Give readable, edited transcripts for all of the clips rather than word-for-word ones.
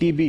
TB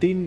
3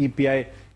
EPI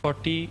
40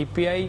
EPI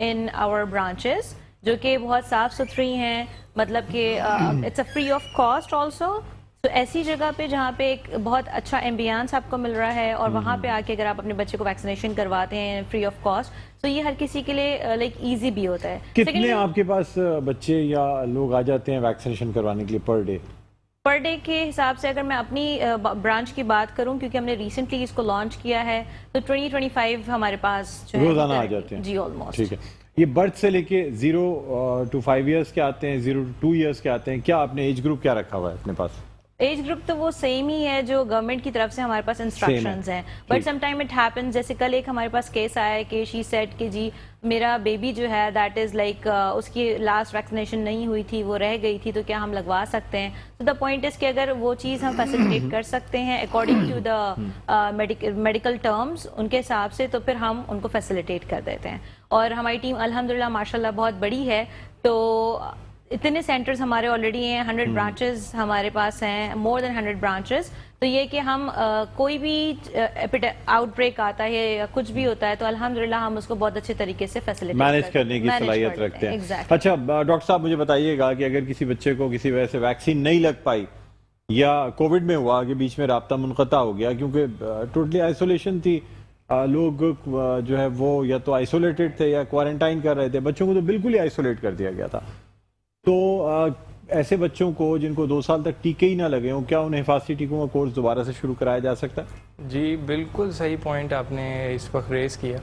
in our branches جو کہ بہت صاف ستھری ہیں, مطلب کہ it's a free of cost also. تو ایسی جگہ پہ جہاں پہ ایک بہت اچھا ایمبیانس آپ کو مل رہا ہے, اور وہاں پہ آ کے اگر آپ اپنے بچے کو ویکسینیشن کرواتے ہیں فری آف کاسٹ, تو یہ ہر کسی کے لیے لائک ایزی بھی ہوتا ہے. کتنے آپ کے پاس بچے یا لوگ آ جاتے ہیں ویکسینیشن کروانے کے لیے پر ڈے؟ پر ڈے کے حساب سے اگر میں اپنی برانچ کی بات کروں, کیونکہ ہم نے ریسنٹلی اس کو لانچ کیا ہے, تو 20-25 ہمارے پاس روزانہ آ جاتے ہیں. جی آلموسٹ. ٹھیک ہے. یہ برتھ سے لے کے 0 to 5 ایئرس کے آتے ہیں, 0 to 2 ایئرس کے آتے ہیں, کیا آپ نے ایج گروپ کیا رکھا ہوا ہے اپنے پاس؟ ایج گروپ تو وہ سیم ہی ہے جو گورنمنٹ کی طرف سے ہمارے پاس انسٹرکشنز ہیں, but some time it happens. جیسے کل ایک ہمارے پاس کیس آیا ہے کہ شی سیڈ کہ جی میرا بیبی جو ہے دیٹ از لائک اس کی لاسٹ ویکسینیشن نہیں ہوئی تھی, وہ رہ گئی تھی, تو کیا ہم لگوا سکتے ہیں؟ تو دا پوائنٹ از کہ اگر وہ چیز ہم فیسیلیٹیٹ کر سکتے ہیں according to the medical terms, ان کے حساب سے, تو پھر ہم ان کو فیسیلیٹیٹ کر دیتے ہیں. اور ہماری ٹیم الحمدللہ ماشاءاللہ بہت بڑی ہے, تو اتنے سینٹرز ہمارے آلریڈی ہیں, 100 برانچز ہمارے پاس ہیں, مور دین 100 برانچز. تو یہ کہ ہم کوئی بھی آؤٹ بریک آتا ہے یا کچھ بھی ہوتا ہے, تو الحمدللہ ہم اس کو بہت اچھے طریقے سے فیسیلیٹیٹ مینیج کرنے کی صلاحیت رکھتے ہیں. اچھا ڈاکٹر صاحب مجھے بتائیے گا کہ اگر کسی بچے کو کسی وجہ سے ویکسین نہیں لگ پائی, یا کووڈ میں ہوا کہ بیچ میں رابطہ منقطع ہو گیا کیونکہ ٹوٹلی آئسولیشن تھی, لوگ جو ہے وہ یا تو آئسولیٹڈ تھے یا کوارنٹائن کر رہے تھے, بچوں کو تو بالکل ہی آئسولیٹ کر دیا گیا تھا, تو ایسے بچوں کو جن کو 2 سال تک ٹیکے ہی نہ لگے ہوں, کیا انہیں حفاظتی ٹیکوں کا کورس دوبارہ سے شروع کرایا جا سکتا ہے؟ جی بالکل صحیح پوائنٹ آپ نے اس وقت ریز کیا.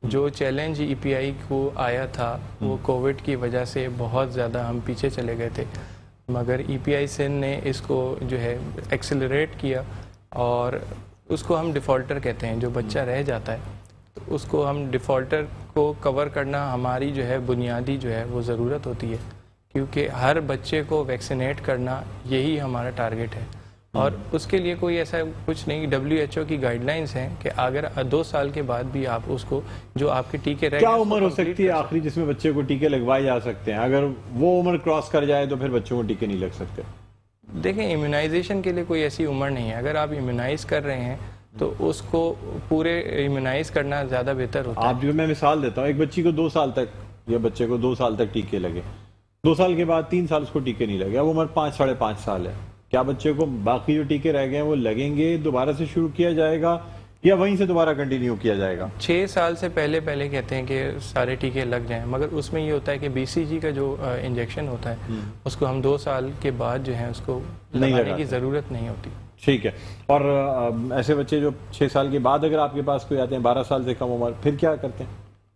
جو چیلنج ای پی آئی کو آیا تھا وہ کووڈ کی وجہ سے بہت زیادہ ہم پیچھے چلے گئے تھے, مگر ای پی آئی سندھ نے اس کو جو ہے ایکسلریٹ کیا, اور اس کو ہم ڈیفالٹر کہتے ہیں. جو بچہ رہ جاتا ہے تو اس کو ہم ڈیفالٹر کو کور کرنا ہماری جو ہے بنیادی جو ہے وہ ضرورت ہوتی ہے, کیونکہ ہر بچے کو ویکسینیٹ کرنا یہی ہمارا ٹارگٹ ہے. اور اس کے لیے کوئی ایسا کچھ نہیں, WHO کی گائیڈ لائنز ہیں کہ اگر 2 سال کے بعد بھی آپ اس کو جو آپ کے ٹیکے رہ کیا عمر ہو سکتی ہے آخری جس میں بچے کو ٹیکے لگوائے جا سکتے ہیں؟ اگر وہ عمر کراس کر جائے تو پھر بچوں کو ٹیکے نہیں لگ سکتے. دیکھیں امیونائزیشن کے لیے کوئی ایسی عمر نہیں ہے. اگر آپ امیونائز کر رہے ہیں تو اس کو پورے امیونائز کرنا زیادہ بہتر ہوتا ہے. آپ جو میں مثال دیتا ہوں, ایک بچی کو 2 سال تک یا بچے کو 2 سال تک ٹیکے لگے, 2 سال کے بعد 3 سال اس کو ٹیکے نہیں لگے, اب عمر 5-5.5 سال ہے, کیا بچے کو باقی جو ٹیکے رہ گئے ہیں وہ لگیں گے, دوبارہ سے شروع کیا جائے گا یا وہیں سے دوبارہ کنٹینیو کیا جائے گا؟ 6 سال سے پہلے کہتے ہیں کہ سارے ٹیکے لگ جائیں, مگر اس میں یہ ہوتا ہے کہ BCG کا جو انجیکشن ہوتا ہے اس کو ہم 2 سال کے بعد جو ہے اس کو لگانے کی ضرورت نہیں ہوتی. ٹھیک ہے. اور ایسے بچے جو 6 سال کے بعد اگر آپ کے پاس کوئی آتے ہیں 12 سال سے کم عمر, پھر کیا کرتے ہیں؟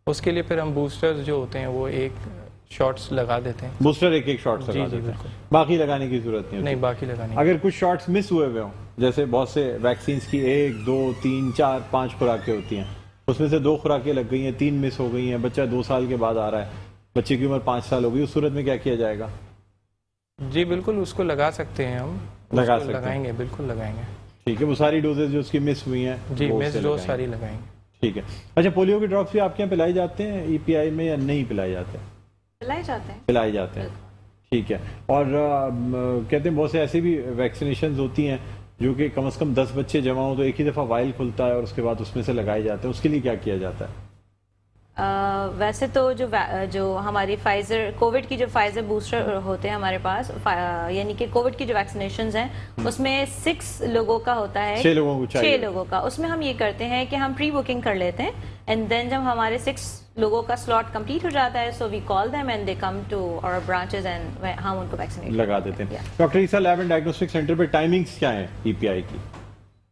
اس کے لیے پھر ہم بوسٹرز جو ہوتے ہیں وہ ایک شارٹس لگا دیتے ہیں. بوسٹر ایک شارٹس لگا دیتے ہیں, باقی لگانے کی ضرورت نہیں. باقی لگانے. اگر کچھ شارٹس مس ہوئے ہوئے ہوں, جیسے بہت سے ویکسینز کی 1, 2, 3, 4, 5 خوراکیں ہوتی ہیں, اس میں سے 2 خوراکیں لگ گئی ہیں, 3 مس ہو گئی ہیں, بچہ 2 سال کے بعد آ رہا ہے, بچے کی عمر 5 سال ہو گئی, اس صورت میں کیا کیا جائے گا؟ جی بالکل اس کو لگا سکتے ہیں ہم, لگائیں گے, بالکل لگائیں گے. ٹھیک ہے. وہ ساری ڈوزز جو اس کی مس ہوئی ہیں جی مس ڈوز ساری لگائیں گے. ٹھیک ہے. اچھا پولیو کے ڈراپس بھی آپ کے یہاں پلائے جاتے ہیں ای پی آئی میں یا نہیں پلائے جاتے ہیں؟ پلائے جاتے ہیں. ٹھیک ہے. اور کہتے ہیں بہت سے ایسی بھی ویکسینیشنز ہوتی ہیں جو کہ کم از کم 10 بچے جمع ہوں تو ایک ہی دفعہ وائل کھلتا ہے اور اس کے بعد اس میں سے لگائے جاتے ہیں, اس کے لیے کیا کیا جاتا ہے؟ ویسے تو جو ہماری فائزر کووڈ کی جو فائزر بوسٹر ہوتے ہیں ہمارے پاس, یعنی کہ کووڈ کی جو ویکسینیشنز ہیں اس میں 6 لوگوں کا ہوتا ہے, 6 لوگوں کو چاہیے. 6 لوگوں کا. اس میں ہم یہ کرتے ہیں کہ ہم پری بکنگ کر لیتے ہیں, اینڈ دین جب ہمارے 6 لوگوں کا سلاٹ کمپلیٹ ہو جاتا ہے, so we call them and they come to our branches and ہم ان کو ویکسینیٹ لگا دیتے ہیں. Doctor Isa lab and diagnostic centre پہ ٹائمنگز کیا ہیں ای پی آئی کی؟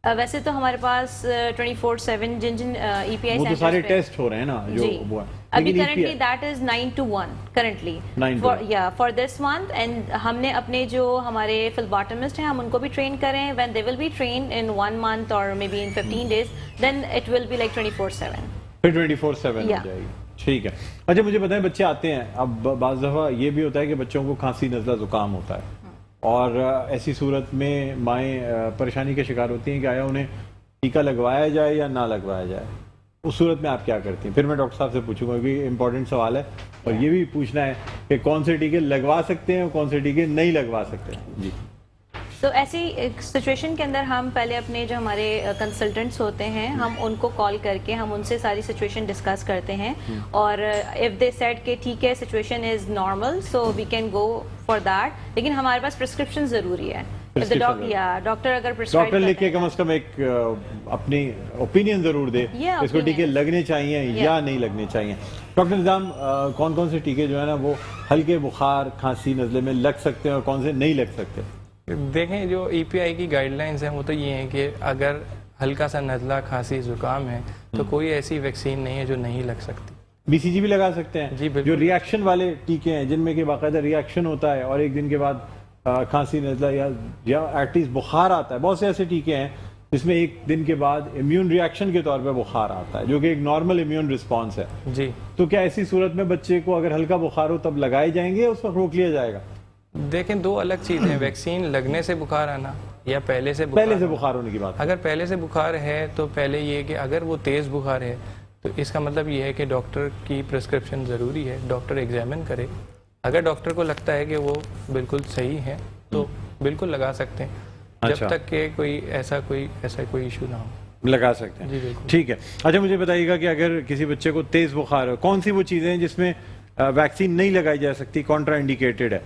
ویسے تو ہمارے پاس 24/7 جن ای پی آئی وہ تو سارے ٹیسٹ ہو رہے ہیں نا جو وہ ابھی currently that is 9 to 1 currently for this month, and ہم نے اپنے جو ہمارے فلباٹمسٹ ہیں ہم ان کو بھی ٹرین کریں, when they will be train in 1 month اور may be in 15 days, then it will be like 24/7. پھر 24/7 ہو جائے گی. ٹھیک ہے. اچھا مجھے بتائیں بچے آتے ہیں, اب بعض دفعہ یہ بھی ہوتا ہے کہ بچوں کو کھانسی نزلہ زکام ہوتا ہے, اور ایسی صورت میں مائیں پریشانی کا شکار ہوتی ہیں کہ آیا انہیں ٹیکہ لگوایا جائے یا نہ لگوایا جائے, اس صورت میں آپ کیا کرتی ہیں؟ پھر میں ڈاکٹر صاحب سے پوچھوں گا کہ امپورٹنٹ سوال ہے, اور یہ بھی پوچھنا ہے کہ کون سے ٹیکے لگوا سکتے ہیں اور کون سے ٹیکے نہیں لگوا سکتے ہیں. جی تو ایسی سچویشن کے اندر ہم پہلے اپنے جو ہمارے کنسلٹنٹس ہوتے ہیں ہم ان کو کال کر کے ہم ان سے ساری سچویشن ڈسکس کرتے ہیں اور اف دے سیڈ کہ ٹھیک ہے situation is normal so we can go for that, لیکن ہمارے پاس پرسکرپشن ضروری ہے. ڈاکٹر اگر ڈاکٹر لکھ کے کم از کم ایک اپنی اوپینین ضرور دے اس کو ٹیکے لگنے چاہیے یا نہیں لگنے چاہیے. ڈاکٹر نظام کون کون سے ٹیکے جو ہے نا وہ ہلکے بخار کھانسی نزلے میں لگ سکتے ہیں اور کون سے نہیں لگ سکتے؟ دیکھیں جو ای پی آئی کی گائیڈ لائنز ہیں وہ تو یہ ہیں کہ اگر ہلکا سا نزلہ کھانسی زکام ہے تو کوئی ایسی ویکسین نہیں ہے جو نہیں لگ سکتی. بی سی جی بھی لگا سکتے ہیں؟ جی بالکل. جو ریئیکشن والے ٹیکے ہیں جن میں کہ باقاعدہ ریئیکشن ہوتا ہے اور ایک دن کے بعد کھانسی نزلہ یا ایٹ لیسٹ بخار آتا ہے، بہت سے ایسے ٹیکے ہیں جس میں ایک دن کے بعد امیون ریئیکشن کے طور پہ بخار آتا ہے جو کہ ایک نارمل امیون رسپانس ہے. جی تو کیا ایسی صورت میں بچے کو اگر ہلکا بخار ہو تب لگائے جائیں گے، اس وقت روک لیا جائے گا؟ دیکھیں دو الگ چیزیں ہیں، ویکسین لگنے سے بخار آنا یا پہلے سے بخار ہونے کی بات. اگر پہلے سے بخار ہے تو پہلے یہ کہ اگر وہ تیز بخار ہے تو اس کا مطلب یہ ہے کہ ڈاکٹر کی پرسکرپشن ضروری ہے، ڈاکٹر ایگزامن کرے. اگر ڈاکٹر کو لگتا ہے کہ وہ بالکل صحیح ہے تو بالکل لگا سکتے ہیں جب تک کہ ایسا کوئی ایشو نہ ہو لگا سکتے ہیں. جی بالکل ٹھیک ہے. اچھا مجھے بتائیے گا کہ اگر کسی بچے کو تیز بخار ہو کون سی وہ چیزیں ہیں جس میں ویکسین نہیں لگائی جا سکتی، کانٹرا انڈیکیٹڈ ہے؟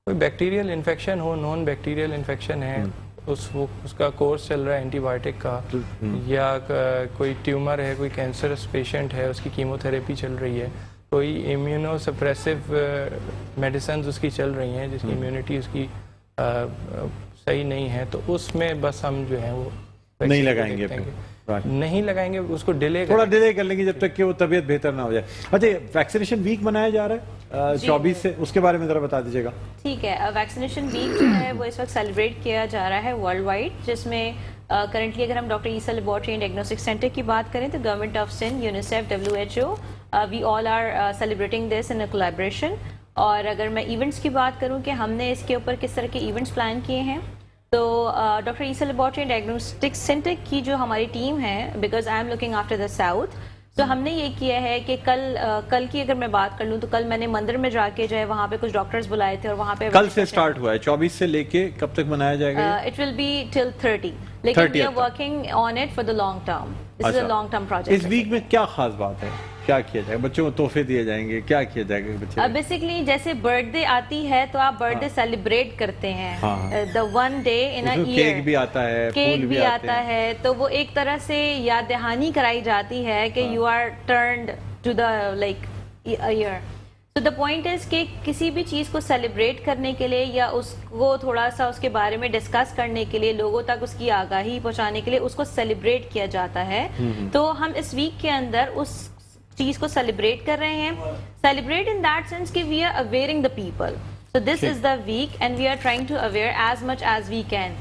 کوئی بیکٹیریل انفیکشن ہو، نون بیکٹیریل انفیکشن ہے، اس کا کورس چل رہا ہے اینٹی بائیوٹک کا، یا کوئی ٹیومر ہے، کوئی کینسرس پیشنٹ ہے اس کی کیمو تھراپی چل رہی ہے، کوئی امیونو سپریسو میڈیسنز اس کی چل رہی ہیں جس کی امیونٹی اس کی صحیح نہیں ہے، تو اس میں بس ہم جو ہے وہ نہیں لگائیں گے. نہیں لگائیں گے، اس کو تھوڑا ڈیلے کر لیں گے جب تک کہ وہ طبیعت بہتر نہ ہو جائے. اچھا ویکسینیشن ویک منایا جا رہا ہے 24 سے، اس کے بارے میں ذرا بتا دیجیے گا. ٹھیک ہے. ویکسینیشن ویک جو ہے وہ اس وقت سیلیبریٹ کیا جا رہا ہے ورلڈ وائڈ، جس میں کرنٹلی اگر ہم doctor Essa laboratory and diagnostic centre کی بات کریں تو government of Sindh, UNICEF, WHO we all are celebrating this in collaboration. اور اگر میں ایونٹس کی بات کروں کہ ہم نے اس کے اوپر کس طرح کے ایونٹس پلان کیے ہیں تو doctor Essa laboratory and diagnostic centre کی جو ہماری ٹیم ہے، because I am looking after the south, تو ہم نے یہ کیا ہے کہ کل کی اگر میں بات کر لوں تو کل میں نے مندر میں جا کے جو ہے وہاں پہ کچھ ڈاکٹرز بلائے تھے اور وہاں پہ کل سے سٹارٹ ہوا ہے 24 سے لے کے کب تک منایا جائے گا؟ اٹ ول بی ٹل 30 لیکن we are working on it for the long term. This is a long term project. اس ویک میں کیا خاص بات ہے، کیا کیا جائے گا؟ بچوں کو تحفے دیے جائیں گے، کیا کیا جائے گا بچے؟ بیسکلی جیسے برتھ ڈے آتی ہے تو آپ برتھ ڈے سیلیبریٹ کرتے ہیں، the one day in a year, cake بھی آتا ہے، کیک بھی آتا ہے، تو وہ ایک طرح سے یاد دہانی کرائی جاتی ہے کہ you are trained to the like year. تو دا پوائنٹ از کہ کسی بھی چیز کو سیلیبریٹ کرنے کے لیے یا اس کو تھوڑا سا اس کے بارے میں ڈسکس کرنے کے لیے، لوگوں تک اس کی آگاہی پہنچانے کے لیے اس کو سیلیبریٹ کیا جاتا ہے. تو ہم اس ویک کے اندر اس چیز کو سیلیبریٹ کر رہے ہیں. سیلیبریٹ ان دیٹ سینس کہ we are awaring the people. So this is the weekend we are trying to aware as much as we can.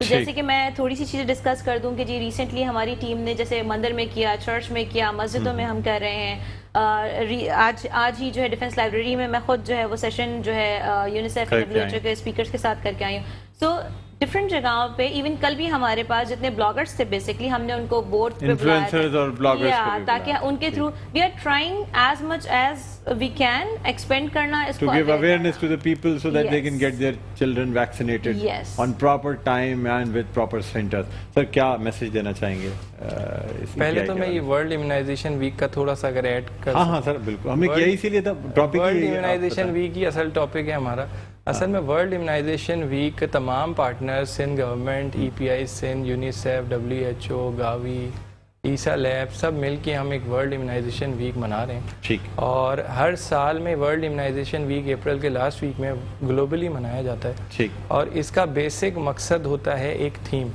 جیسے کہ میں تھوڑی سی چیزیں ڈسکس کر دوں کہ جی ریسنٹلی ہماری ٹیم نے جیسے مندر میں کیا، چرچ میں کیا، مسجدوں میں ہم کر رہے ہیں. آج ہی جو ہے ڈیفینس لائبریری میں میں خود جو ہے وہ سیشن جو ہے یونیسیف WHO کے اسپیکرز کے ساتھ کر کے آئی ہوں. سو ڈفرینٹ جگہوں پہ، ایون کل بھی ہمارے پاس جتنے بلاگرز تھے بیسکلی ہم نے ان کو بورڈ پہ بلایا تاکہ ان کے through we are trying as much as we can expand کرنا اس کو، to give awareness to the people so that they can get their children vaccinated on proper time and with proper centers. سر کیا message دینا چاہیں گے؟ پہلے تو میں یہ ورلڈ امیونائزیشن ویک کا تھوڑا سا اگر ایڈ کر، ہاں سر بالکل، ہمیں کیا اسی لیے تھا ٹاپک ورلڈ امیونائزیشن ویک ہی اصل ٹاپک ہے ہمارا. اصل میں ورلڈ امیونائزیشن ویک تمام partner, Sindh government, EPI Sindh, UNICEF, WHO، Gavi, عیسیٰ لیب، سب مل کے ہم ایک ورلڈ امیونائزیشن ویک منا رہے ہیں. ٹھیک. اور ہر سال میں ورلڈ امیونائزیشن ویک اپریل کے لاسٹ ویک میں گلوبلی منایا جاتا ہے. ٹھیک. اور اس کا بیسک مقصد ہوتا ہے ایک تھیم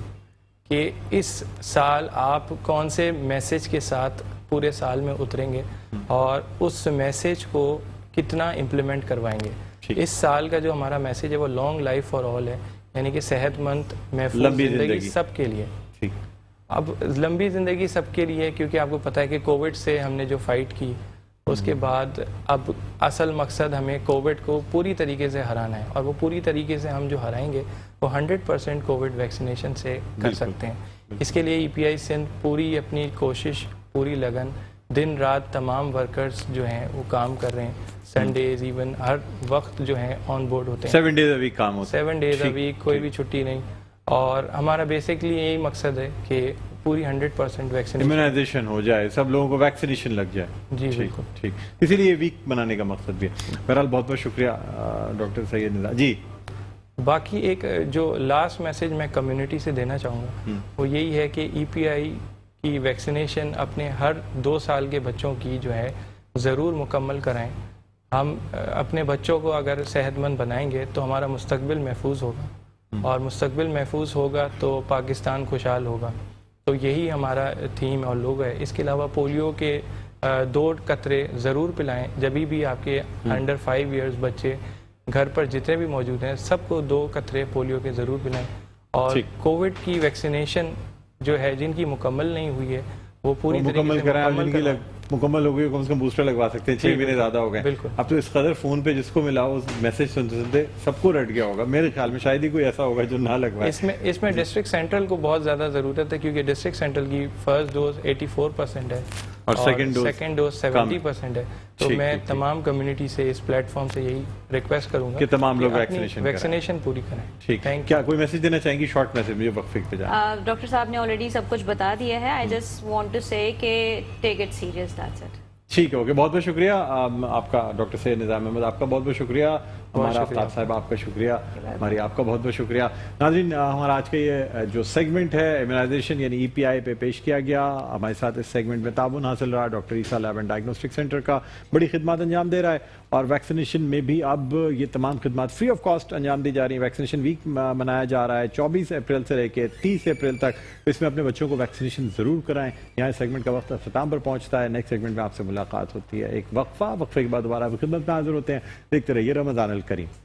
کہ اس سال آپ کون سے میسج کے ساتھ پورے سال میں اتریں گے اور اس میسج کو کتنا امپلیمنٹ کروائیں گے. اس سال کا جو ہمارا میسج ہے وہ لانگ لائف فار آل ہے، یعنی کہ صحت مند محفوظ زندگی سب کے لیے. اب لمبی زندگی سب کے لیے، کیونکہ آپ کو پتہ ہے کہ کووڈ سے ہم نے جو فائٹ کی اس کے بعد اب اصل مقصد ہمیں کووڈ کو پوری طریقے سے ہرانا ہے، اور وہ پوری طریقے سے ہم جو ہرائیں گے وہ 100% کووڈ ویکسینیشن سے کر سکتے ہیں. اس کے لیے EPI سندھ پوری اپنی کوشش، پوری لگن دن رات تمام ورکرز جو ہیں وہ کام کر رہے ہیں, سنڈیز ایون ہر وقت جو ہیں آن بورڈ ہوتے ہیں. 7 days a week کام ہوتا ہے. 7 days a week, کوئی بھی چھٹی نہیں. اور ہمارا بیسکلی یہی مقصد ہے کہ پوری 100% ویکسینیشن امیونائزیشن ہو جائے, سب لوگوں کو ویکسینیشن لگ جائے. جی ٹھیک بالکل. ٹھیک, اسی لیے یہ ویک بنانے کا مقصد بھی ہے. بہرحال بہت بہت شکریہ ڈاکٹر سید نظام جی. باقی ایک جو لاسٹ میسج میں کمیونٹی سے دینا چاہوں گا وہ یہی ہے کہ ای پی آئی کی ویکسینیشن اپنے ہر 2 سال کے بچوں کی جو ہے ضرور مکمل کرائیں. ہم اپنے بچوں کو اگر صحت مند بنائیں گے تو ہمارا مستقبل محفوظ ہوگا, اور مستقبل محفوظ ہوگا تو پاکستان خوشحال ہوگا. تو یہی ہمارا تھیم اور لوگو ہے. اس کے علاوہ پولیو کے 2 قطرے ضرور پلائیں. جبھی بھی آپ کے انڈر 5 ایئرز بچے گھر پر جتنے بھی موجود ہیں سب کو 2 قطرے پولیو کے ضرور پلائیں. اور کووڈ کی ویکسینیشن جو ہے جن کی مکمل نہیں ہوئی ہے وہ پوری مکمل کرائیں. جن کی مکمل ہو گئی کم سے کم بوسٹر لگوا سکتے ہیں. 6 مہینے زیادہ ہو گئے. اب تو اس قدر فون پہ جس کو ملا اس میسج سنتے سنتے سب کو رٹ گیا ہوگا. میرے خیال میں شاید ہی کوئی ایسا ہوگا جو نہ لگوائے. اس میں ڈسٹرکٹ سینٹرل کو بہت زیادہ ضرورت ہے کیونکہ ڈسٹرکٹ سینٹرل کی فرسٹ ڈوز 84% ہے اور سیکنڈ ڈوز 70% ہے. تو میں تمام کمیونٹی سے اس پلیٹ فارم سے یہی ریکویسٹ کروں گا کہ تمام لوگ ویکسینیشن پوری کریں. ٹھیک, کیا کوئی میسج دینا چاہیں گی؟ شارٹ میسج مجھے وقفے پہ جائیں. ڈاکٹر صاحب نے آلریڈی سب کچھ بتا دیا ہے. آئی جسٹ وانٹ ٹو سے کہ take it serious, that's it. ٹھیک ہے, اوکے. بہت بہت شکریہ آپ کا ڈاکٹر سید نظام احمد, آپ کا بہت بہت شکریہ. ہمارا آفتاب صاحب آپ کا شکریہ, ہماری آپ کا بہت بہت شکریہ. ناظرین, ہمارا آج کا یہ جو سیگمنٹ ہے امیونائزیشن یعنی ای پی آئی پہ پیش کیا گیا. ہمارے ساتھ اس سیگمنٹ میں تعاون حاصل رہا doctor Isa lab and diagnostic centre کا, بڑی خدمات انجام دے رہا ہے. اور ویکسینیشن میں بھی اب یہ تمام خدمات فری آف کاسٹ انجام دی جا رہی ہیں. ویکسینیشن ویک منایا جا رہا ہے 24 اپریل سے لے کے 30 اپریل تک. اس میں اپنے بچوں کو ویکسینیشن ضرور کرائیں. یہاں اس سیگمنٹ کا وقت اختتام پر پہنچتا ہے. نیکسٹ سیگمنٹ میں آپ سے ملاقات ہوتی ہے. ایک وقفے کے بعد دوبارہ خدمت میں حاضر ہوتے ہیں. دیکھتے رہیے رمضان الکریم.